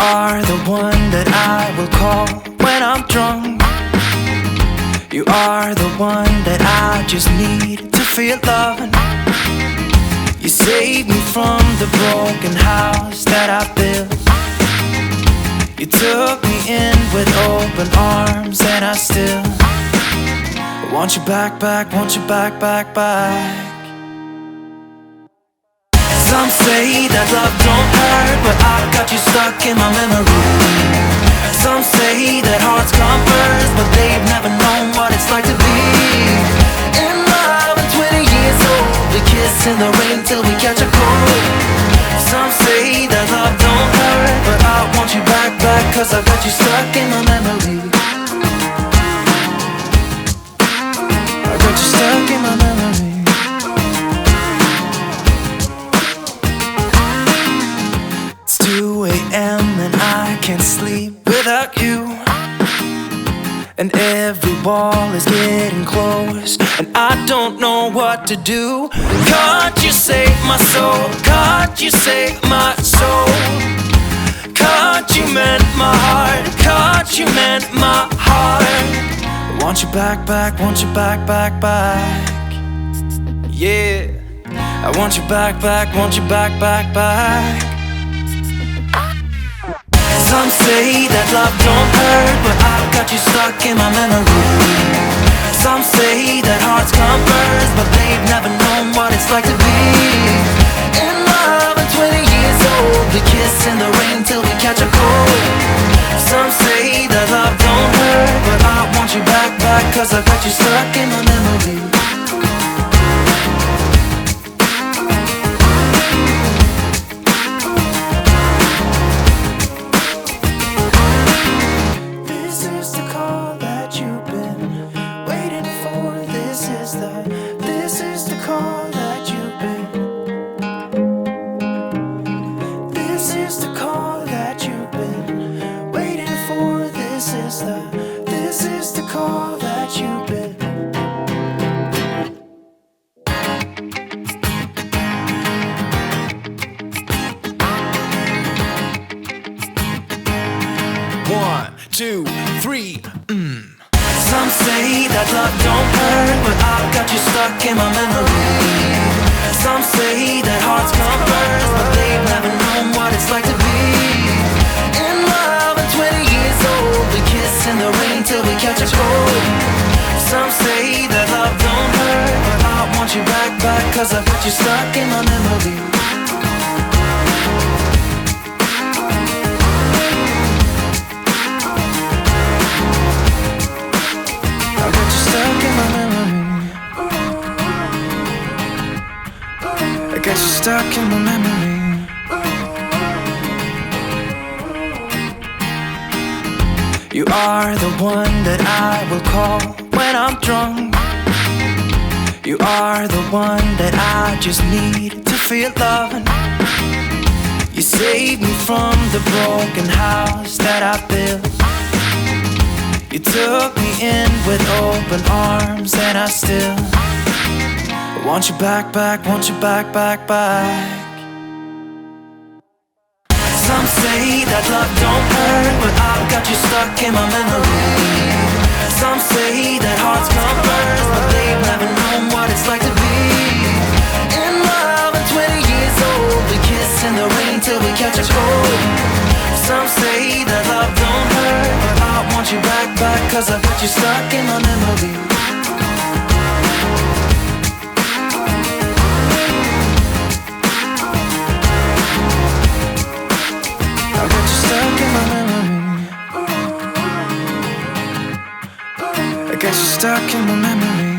are the one that I will call when I'm drunk. You are the one that I just need to feel loving. You saved me from the broken house that I built. You took me in with open arms, and I still want you back, back, want you back, back, back. Some say that love don't hurt, but I've got you stuck in my memory. Some say that hearts come first, but they've never known what it's like to be in love at 20 years old. We kiss in the rain till we catch a cold. Some say that love don't hurt, but I want you back, back, cause I've got you stuck in my memory. I got you stuck in my memory. It's 2 a.m. and I can't sleep without you. And every wall is getting close, and I don't know what to do. Can't you save my soul? Can't you save my soul? Can't you mend my heart? Can't you mend my heart? I want you back, back, want you back, back, back. Yeah, I want you back, back, want you back, back, back. Some say that love don't hurt, but I've got you stuck in my memory. Some say that hearts come first, but they've never known what it's like to be in love at 20 years old. We kiss in the rain till we catch a cold. Some say that love don't hurt, but I want you back, back, cause I've got you stuck in my memory. This is the call that you've been. One, two, three. Some say that love don't hurt, but I've got you stuck in my memory. Some say that hearts come first, but they've never known what it's like to be in love at 20 years old. We kiss in the rain till we catch a cold. Some say that love don't hurt, but I want you back, back, cause I've got you stuck in my memory. I got you stuck in my memory. I got you stuck in my memory. You are the one that I will call when I'm drunk. You are the one that I just need to feel loving. You saved me from the broken house that I built. You took me in with open arms, and I still want you back, back, want you back, back, back. Some say that love don't hurt, but I've got you stuck in my memory. Some say that hearts come first, but they've never known what it's like to be in love at 20 years old. We kiss in the rain till we catch a cold. Some say that love don't hurt, but I want you back, back, cause I've got you stuck in my memory. I got you stuck in my memory. I got you stuck in my memory.